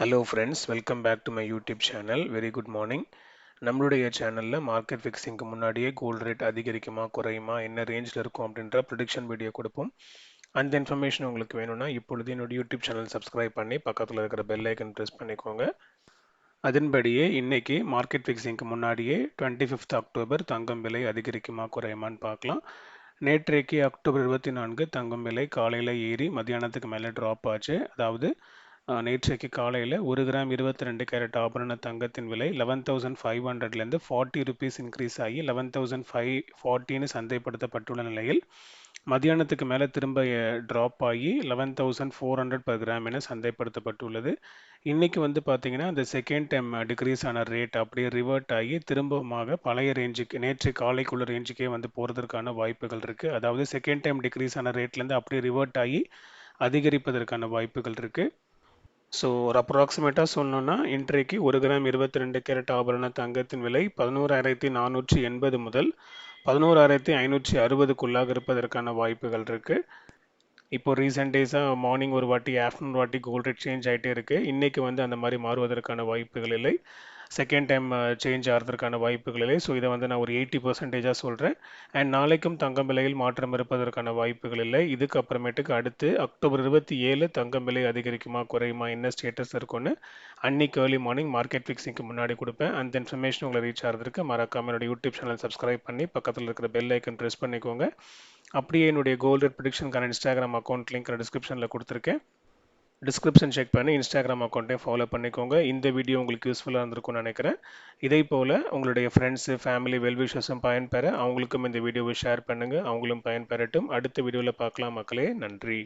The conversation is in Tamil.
Hello friends, welcome back to my YouTube channel. Very good morning. நம்மளுடைய சேனலில் மார்க்கெட் ஃபிக்ஸிங்க்கு முன்னாடியே கோல்டு ரேட் அதிகரிக்குமா குறையுமா, என்ன ரேஞ்சில் இருக்கும் அப்படின்ற ப்ரிடிக்ஷன் வீடியோ கொடுப்போம். அந்த இன்ஃபர்மேஷன் உங்களுக்கு வேணும்னா இப்பொழுது என்னோட யூடியூப் சேனல் சப்ஸ்கிரைப் பண்ணி பக்கத்தில் இருக்கிற பெல் ஐக்கன் ப்ரெஸ் பண்ணிக்கோங்க. அதன்படியே இன்னைக்கு மார்க்கெட் ஃபிக்ஸிங்க்கு முன்னாடியே 25th அக்டோபர் தங்கம் விலை அதிகரிக்குமா குறையுமான்னு பார்க்கலாம். நேற்றைக்கு அக்டோபர் 24 தங்கம் விலை காலையில் ஏறி மத்தியானத்துக்கு மேலே ட்ராப் ஆச்சு. அதாவது நேற்றைக்கு காலையில் 1 கிராம் 22 கேரட் ஆபரண தங்கத்தின் விலை 11,500லேருந்து 40 ருபீஸ் இன்க்ரீஸ் ஆகி 11,540ன்னு சந்தைப்படுத்தப்பட்டுள்ள நிலையில் மதியானத்துக்கு மேலே திரும்ப ட்ராப் ஆகி 11,400 per கிராம் என சந்தைப்படுத்தப்பட்டுள்ளது. இன்னைக்கு வந்து பார்த்தீங்கன்னா அந்த செகண்ட் டைம் டிக்ரீஸ் ஆன ரேட் அப்படியே ரிவர்ட் ஆகி திரும்பமாக பழைய ரேஞ்சுக்கு நேற்று காலைக்குள்ள ரேஞ்சுக்கே வந்து போகிறதுக்கான வாய்ப்புகள் இருக்குது. அதாவது செகண்ட் டைம் டிக்ரீஸ் ஆன ரேட்லேருந்து அப்படியே ரிவர்ட் ஆகி அதிகரிப்பதற்கான வாய்ப்புகள் இருக்குது. ஸோ ஒரு அப்ராக்சிமேட்டாக சொல்லணும்னா இன்றைக்கு 1 கிராம் 22 கேரட் ஆபரண தங்கத்தின் விலை 11,480 முதல் 11,560க்குள்ளாக இருப்பதற்கான வாய்ப்புகள் இருக்குது. இப்போ ரீசெண்ட் டேஸாக மார்னிங் ஒரு வாட்டி ஆஃப்டர்நூன் வாட்டி கோல்ட் ரேட் சேஞ்ச் ஆகிட்டே இருக்குது. இன்றைக்கி வந்து அந்த மாதிரி மாறுவதற்கான வாய்ப்புகள் இல்லை. செகண்ட் டைம் சேஞ்ச் ஆகிறதுக்கான வாய்ப்புகள் இல்லை. ஸோ இதை வந்து நான் ஒரு 80%ஆக சொல்கிறேன். அண்ட் நாளைக்கும் தங்கம் விலையில் மாற்றம் இருப்பதற்கான வாய்ப்புகள் இல்லை. இதுக்கு அப்புறமேட்டுக்கு அடுத்து அக்டோபர் 27 தங்கம் விலை அதிகரிக்குமா குறையுமா என்ன ஸ்டேட்டஸ் இருக்குன்னு அன்னைக்கு ஏர்லி மார்னிங் மார்க்கெட் ஃபிக்ஸிங்க்கு முன்னாடி கொடுப்பேன். அந்த இன்ஃபர்மேஷன் உங்களை ரீச் ஆகிறதுக்கு மறக்காம என்னோட யூடியூப் சேனல் சப்ஸ்கிரைப் பண்ணி பக்கத்தில் இருக்கிற பெல் ஐக்கன் ப்ரெஸ் பண்ணிக்கோங்க. அப்படியே என்னுடைய கோல்ட் ரேட் ப்ரிடிக்ஷனுக்கான இன்ஸ்டாகிராம் அக்கௌண்ட் லிங்க் டிஸ்கிரிப்ஷனில் கொடுத்துருக்கேன். டிஸ்கிரிப்ஷன் செக் பண்ணி இன்ஸ்டாகிராம் அக்கௌண்ட்டையும் ஃபாலோ பண்ணிக்கோங்க. இந்த வீடியோ உங்களுக்கு யூஸ்ஃபுல்லாக இருந்திருக்கும்னு நினைக்கிறேன். இதே போல் உங்களுடைய ஃப்ரெண்ட்ஸு ஃபேமிலி வெல்விஷர்ஸும் பயன்பெற அவங்களுக்கும் இந்த வீடியோவை ஷேர் பண்ணுங்கள். அவங்களும் பயன்பெறட்டும். அடுத்த வீடியோவில் பார்க்கலாம் மக்களே. நன்றி.